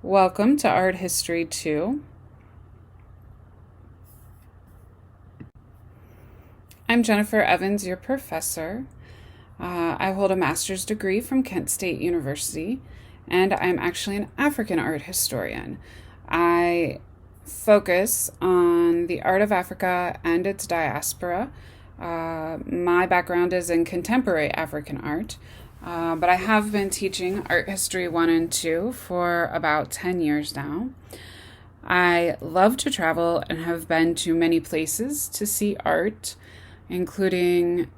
Welcome to Art History 2. I'm Jennifer Evans, your professor. I hold a master's degree from Kent State University, and I'm actually an African art historian. I focus on the art of Africa and its diaspora. My background is in contemporary African art, but I have been teaching Art History 1 and 2 for about 10 years now. I love to travel and have been to many places to see art, including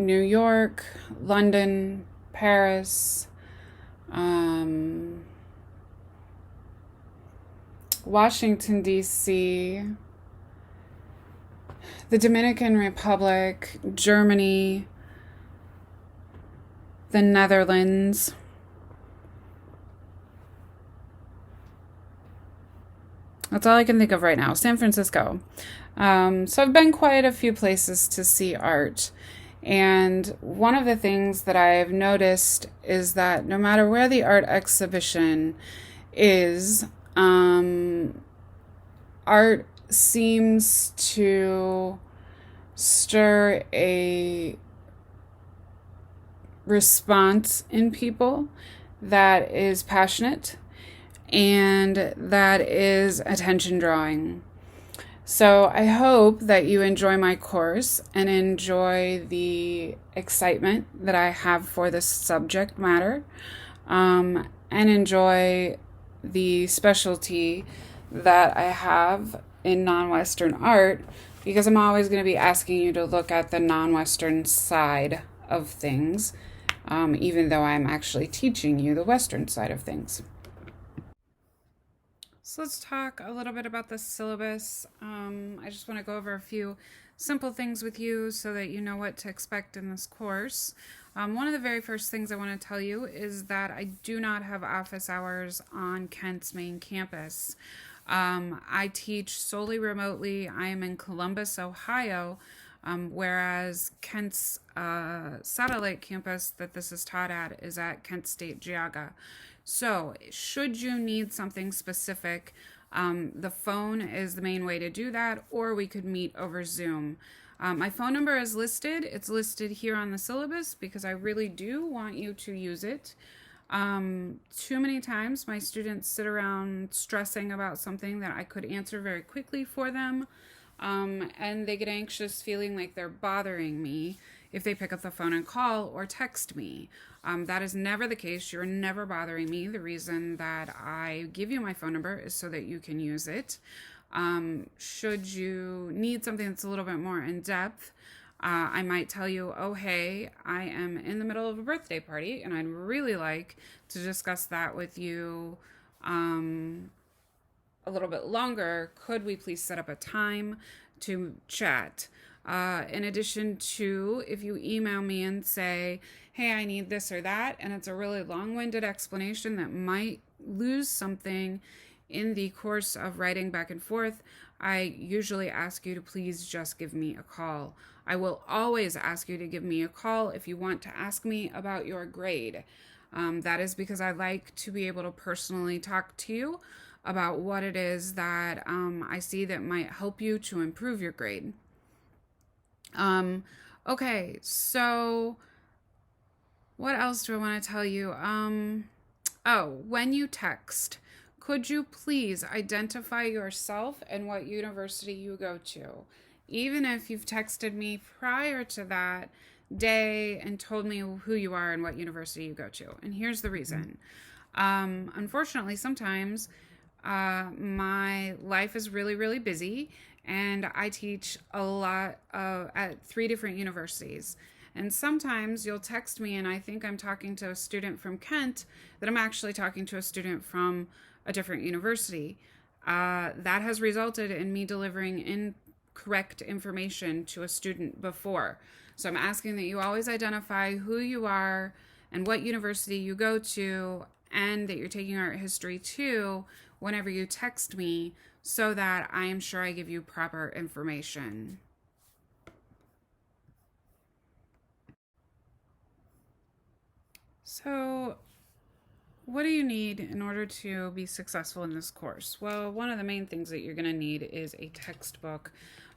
New York, London, Paris, Washington, D.C., the Dominican Republic, Germany, the Netherlands. That's all I can think of right now. San Francisco. So I've been quite a few places to see art. And one of the things that I've noticed is that no matter where the art exhibition is, art seems to stir a response in people that is passionate and that is attention drawing. So I hope that you enjoy my course and enjoy the excitement that I have for this subject matter, and enjoy the specialty that I have in non-Western art, because I'm always going to be asking you to look at the non-Western side of things, even though I'm actually teaching you the Western side of things. So let's talk a little bit about the syllabus. I just want to go over a few simple things with you so that you know what to expect in this course. One of the very first things I want to tell you is that I do not have office hours on Kent's main campus. I teach solely remotely. I am in Columbus, Ohio, whereas Kent's satellite campus that this is taught at is at Kent State Geauga. So should you need something specific, the phone is the main way to do that, or we could meet over Zoom. My phone number is listed. It's listed here on the syllabus because I really do want you to use it. Too many times my students sit around stressing about something that I could answer very quickly for them, and they get anxious feeling like they're bothering me if they pick up the phone and call or text me. That is never the case. You're never bothering me. The reason that I give you my phone number is so that you can use it. Should you need something that's a little bit more in depth, I might tell you, oh, hey, I am in the middle of a birthday party and I'd really like to discuss that with you a little bit longer. Could we please set up a time to chat? In addition to, if you email me and say, hey, I need this or that, and it's a really long-winded explanation that might lose something in the course of writing back and forth, I usually ask you to please just give me a call. I will always ask you to give me a call if you want to ask me about your grade. That is because I like to be able to personally talk to you about what it is that I see that might help you to improve your grade. Okay, so what else do I want to tell you? When you text, could you please identify yourself and what university you go to? Even if you've texted me prior to that day and told me who you are and what university you go to. And here's the reason. Unfortunately, sometimes my life is really, really busy, and I teach a lot at 3 different universities. And sometimes you'll text me and I think I'm talking to a student from Kent, that I'm actually talking to a student from a different university. That has resulted in me delivering incorrect information to a student before. So I'm asking that you always identify who you are and what university you go to, and that you're taking art history 2 whenever you text me, so that I am sure I give you proper information. So what do you need in order to be successful in this course? Well, one of the main things that you're going to need is a textbook.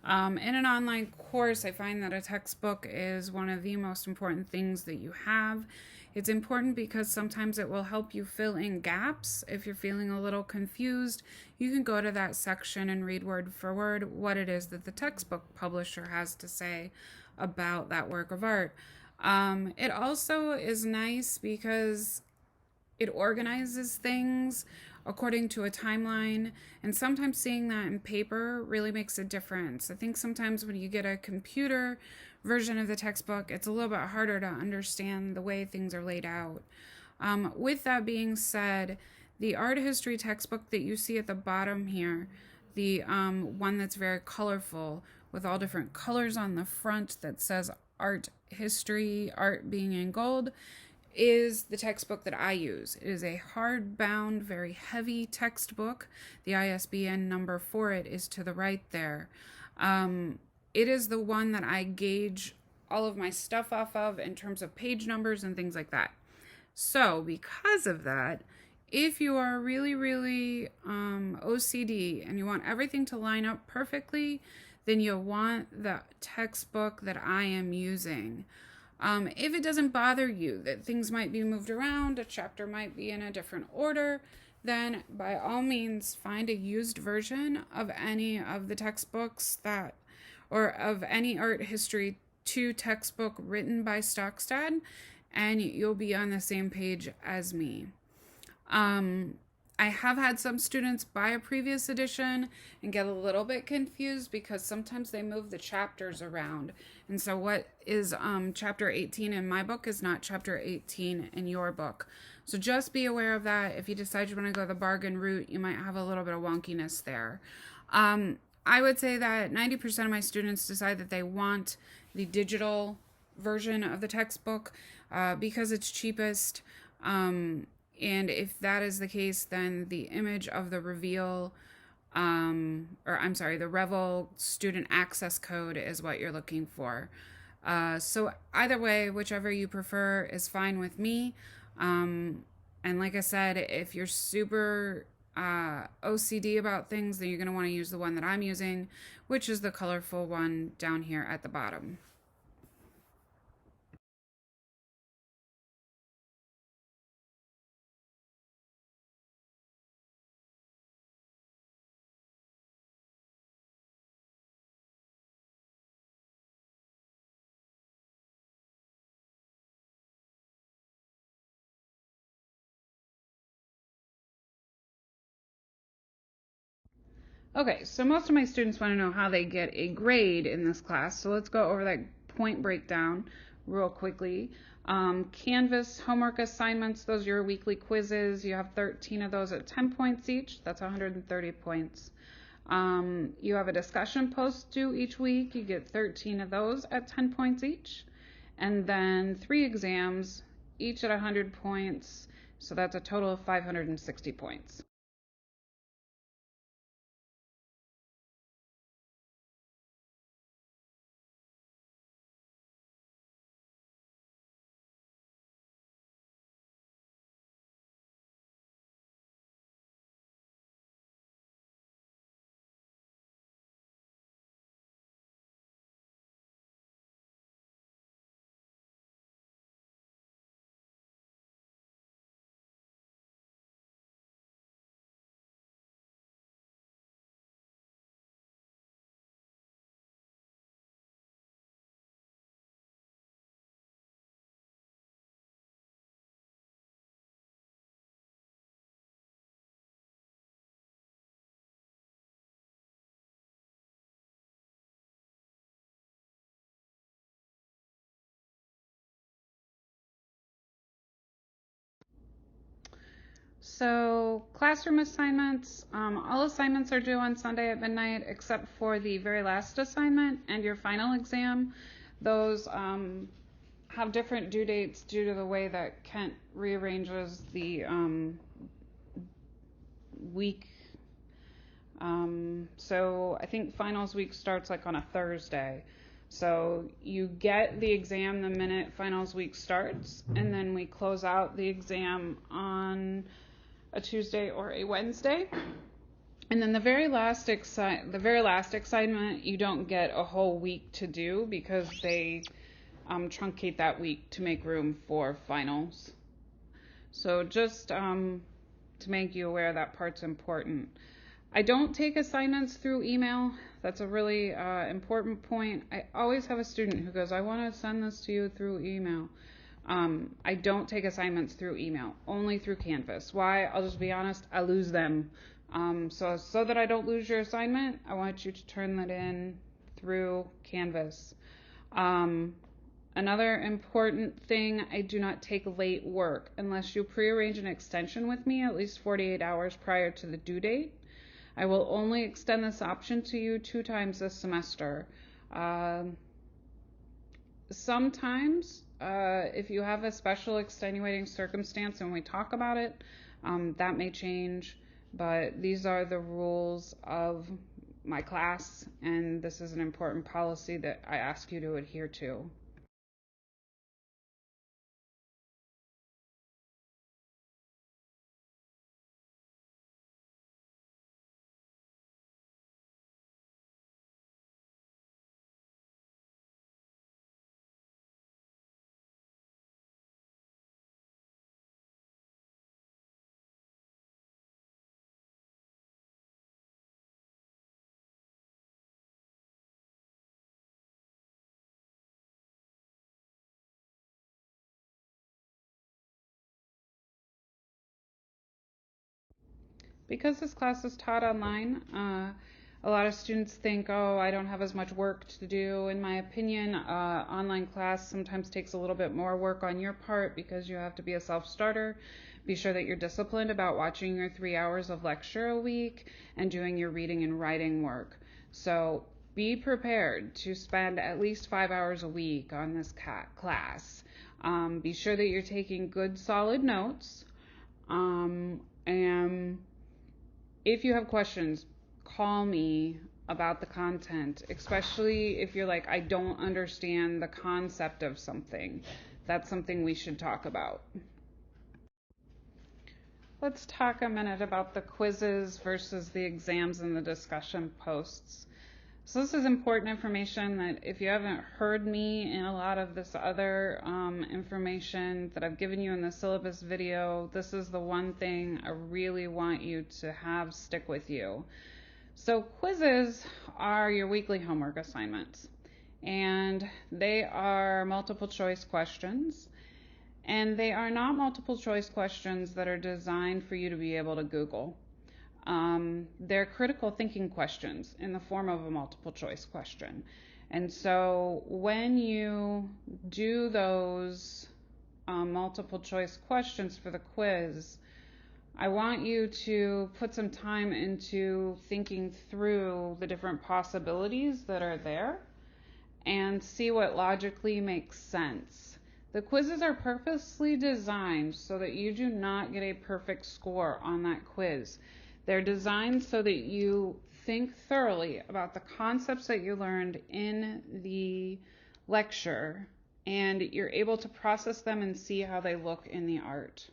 In an online course, I find that a textbook is one of the most important things that you have. It's important because sometimes it will help you fill in gaps. If you're feeling a little confused, you can go to that section and read word for word what it is that the textbook publisher has to say about that work of art. It also is nice because it organizes things according to a timeline, and sometimes seeing that in paper really makes a difference. I think sometimes when you get a computer version of the textbook, it's a little bit harder to understand the way things are laid out. With that being said, the art history textbook that you see at the bottom here, the one that's very colorful with all different colors on the front that says art history, art being in gold, is the textbook that I use. It is a hardbound, very heavy textbook. The ISBN number for it is to the right there. It is the one that I gauge all of my stuff off of in terms of page numbers and things like that. So because of that, if you are really, really OCD and you want everything to line up perfectly, then you'll want the textbook that I am using. If it doesn't bother you that things might be moved around, a chapter might be in a different order, then by all means find a used version of any of the textbooks or of any art history 2 textbook written by Stockstad, and you'll be on the same page as me. I have had some students buy a previous edition and get a little bit confused because sometimes they move the chapters around. And so what is chapter 18 in my book is not chapter 18 in your book. So just be aware of that. If you decide you want to go the bargain route, you might have a little bit of wonkiness there. I would say that 90% of my students decide that they want the digital version of the textbook because it's cheapest. And if that is the case, then the image of the reveal, the Revel student access code is what you're looking for. So either way, whichever you prefer is fine with me. And like I said, if you're super OCD about things, then you're going to want to use the one that I'm using, which is the colorful one down here at the bottom. Okay, so most of my students want to know how they get a grade in this class. So let's go over that point breakdown real quickly. Canvas homework assignments, those are your weekly quizzes. You have 13 of those at 10 points each. That's 130 points. You have a discussion post due each week. You get 13 of those at 10 points each. And then 3 exams, each at 100 points. So that's a total of 560 points. So classroom assignments, all assignments are due on Sunday at midnight except for the very last assignment and your final exam. Those have different due dates due to the way that Kent rearranges the week. So I think finals week starts like on a Thursday. So you get the exam the minute finals week starts, and then we close out the exam on a Tuesday or a Wednesday. And then the very last assignment, you don't get a whole week to do because they truncate that week to make room for finals. So just to make you aware, that part's important. I don't take assignments through email. That's a really important point. I always have a student who goes, I want to send this to you through email. I don't take assignments through email, only through Canvas. Why? I'll just be honest, I lose them. So that I don't lose your assignment, I want you to turn that in through Canvas. Another important thing, I do not take late work unless you prearrange an extension with me at least 48 hours prior to the due date. I will only extend this option to you 2 times this semester. Sometimes, if you have a special extenuating circumstance and we talk about it, that may change, but these are the rules of my class, and this is an important policy that I ask you to adhere to. Because this class is taught online, a lot of students think, oh, I don't have as much work to do. In my opinion, online class sometimes takes a little bit more work on your part because you have to be a self-starter. Be sure that you're disciplined about watching your 3 hours of lecture a week and doing your reading and writing work. So be prepared to spend at least 5 hours a week on this class. Be sure that you're taking good, solid notes. And if you have questions, call me about the content, especially if you're like, I don't understand the concept of something. That's something we should talk about. Let's talk a minute about the quizzes versus the exams and the discussion posts. So this is important information that if you haven't heard me in a lot of this other information that I've given you in the syllabus video, this is the one thing I really want you to have stick with you. So quizzes are your weekly homework assignments, and they are multiple choice questions, and they are not multiple choice questions that are designed for you to be able to Google. They're critical thinking questions in the form of a multiple choice question. And so when you do those multiple choice questions for the quiz, I want you to put some time into thinking through the different possibilities that are there and see what logically makes sense. The quizzes are purposely designed so that you do not get a perfect score on that quiz. They're designed so that you think thoroughly about the concepts that you learned in the lecture and you're able to process them and see how they look in the art.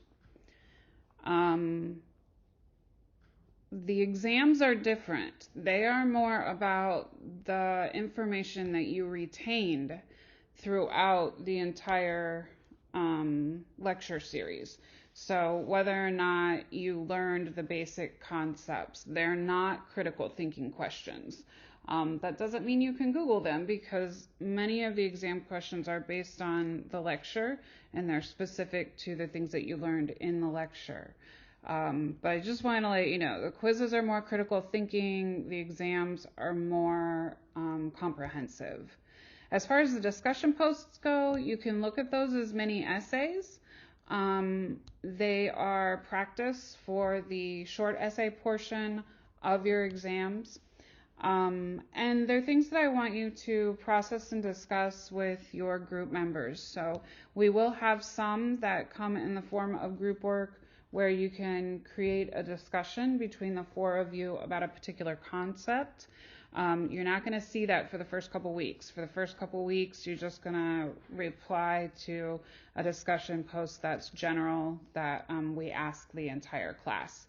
The exams are different. They are more about the information that you retained throughout the entire lecture series. So whether or not you learned the basic concepts, they're not critical thinking questions. That doesn't mean you can Google them because many of the exam questions are based on the lecture and they're specific to the things that you learned in the lecture. But I just want to let you know, the quizzes are more critical thinking, the exams are more comprehensive. As far as the discussion posts go, you can look at those as mini essays. They are practice for the short essay portion of your exams. And they're things that I want you to process and discuss with your group members. So we will have some that come in the form of group work where you can create a discussion between the 4 of you about a particular concept. You're not going to see that for the first couple weeks. For the first couple weeks, you're just going to reply to a discussion post that's general that we ask the entire class.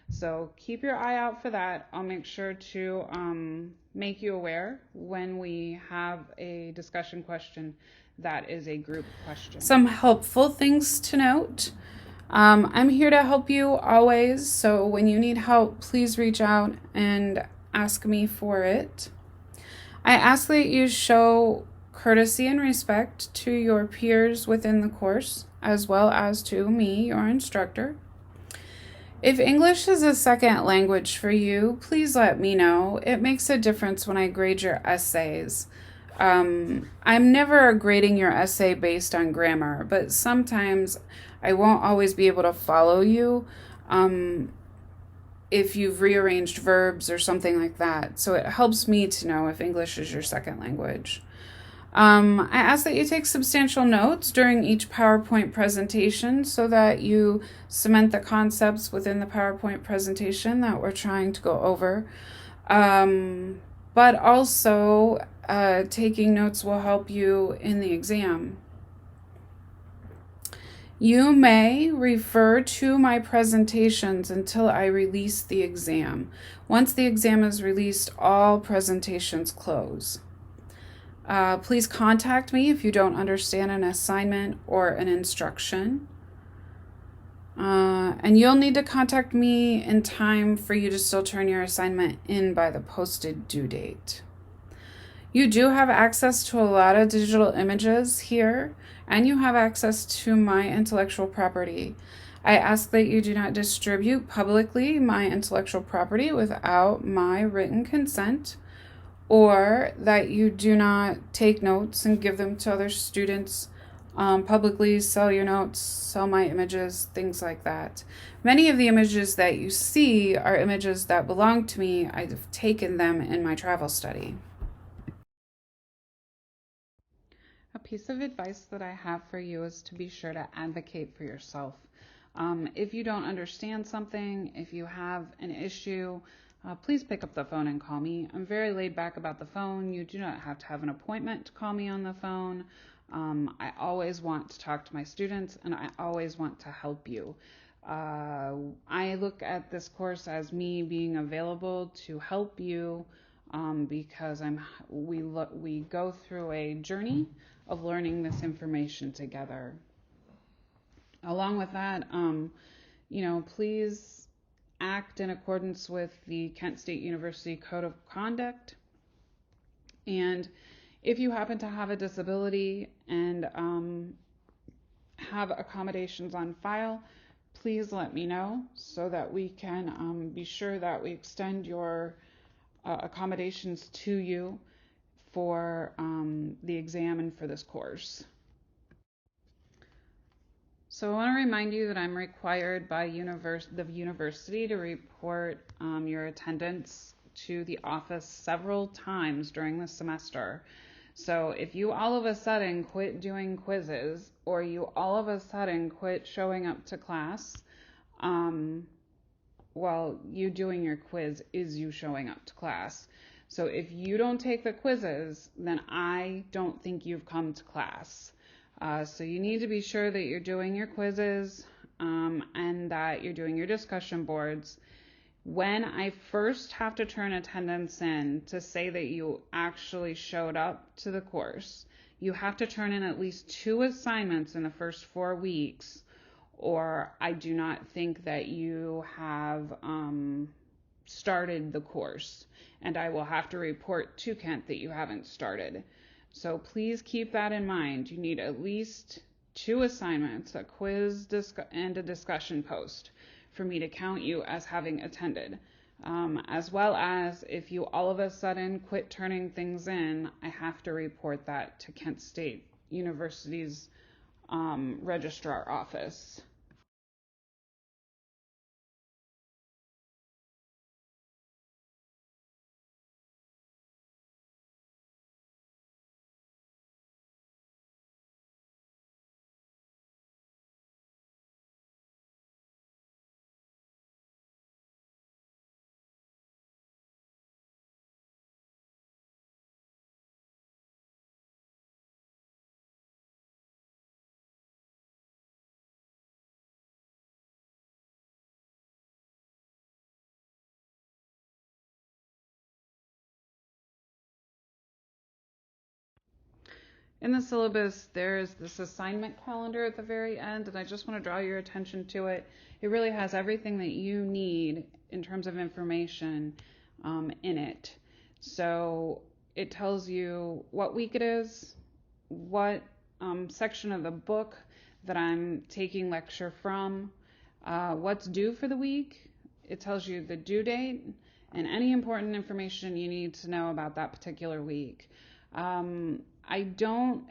So keep your eye out for that. I'll make sure to make you aware when we have a discussion question that is a group question. Some helpful things to note. I'm here to help you always, so when you need help, please reach out and ask me for it. I ask that you show courtesy and respect to your peers within the course, as well as to me, your instructor. If English is a second language for you, please let me know. It makes a difference when I grade your essays. I'm never grading your essay based on grammar, but sometimes I won't always be able to follow you if you've rearranged verbs or something like that. So it helps me to know if English is your second language. I ask that you take substantial notes during each PowerPoint presentation so that you cement the concepts within the PowerPoint presentation that we're trying to go over. But also, taking notes will help you in the exam. You may refer to my presentations until I release the exam. Once the exam is released, all presentations close. Please contact me if you don't understand an assignment or an instruction. And you'll need to contact me in time for you to still turn your assignment in by the posted due date. You do have access to a lot of digital images here, and you have access to my intellectual property. I ask that you do not distribute publicly my intellectual property without my written consent, or that you do not take notes and give them to other students publicly, sell your notes, sell my images, things like that. Many of the images that you see are images that belong to me. I've taken them in my travel study. A piece of advice that I have for you is to be sure to advocate for yourself. If you don't understand something, if you have an issue, please pick up the phone and call me. I'm very laid back about the phone. You do not have to have an appointment to call me on the phone. I always want to talk to my students, and I always want to help you. I look at this course as me being available to help you because we go through a journey of learning this information together. Along with that, please act in accordance with the Kent State University Code of Conduct. And if you happen to have a disability and have accommodations on file, please let me know so that we can be sure that we extend your accommodations to you for the exam and for this course. So I want to remind you that I'm required by the university to report your attendance to the office several times during the semester. So if you all of a sudden quit doing quizzes, or you all of a sudden quit showing up to class, you doing your quiz is you showing up to class. So if you don't take the quizzes, then I don't think you've come to class. So you need to be sure that you're doing your quizzes and that you're doing your discussion boards. When I first have to turn attendance in to say that you actually showed up to the course, you have to turn in at least 2 assignments in the first 4 weeks, or I do not think that you have started the course, and I will have to report to Kent that you haven't started. So please keep that in mind. You need at least 2 assignments, a quiz and a discussion post, for me to count you as having attended. As well as if you all of a sudden quit turning things in, I have to report that to Kent State University's registrar office. In the syllabus, there's this assignment calendar at the very end, and I just want to draw your attention to it. It really has everything that you need in terms of information in it. So it tells you what week it is, what section of the book that I'm taking lecture from, what's due for the week. It tells you the due date and any important information you need to know about that particular week. I don't,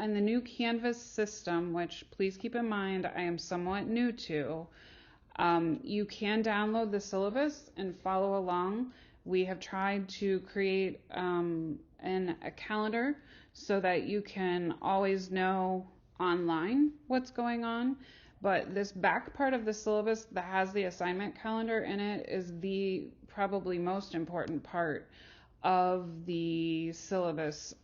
in the new Canvas system, which please keep in mind I am somewhat new to, you can download the syllabus and follow along. We have tried to create a calendar so that you can always know online what's going on. But this back part of the syllabus that has the assignment calendar in it is the probably most important part of the syllabus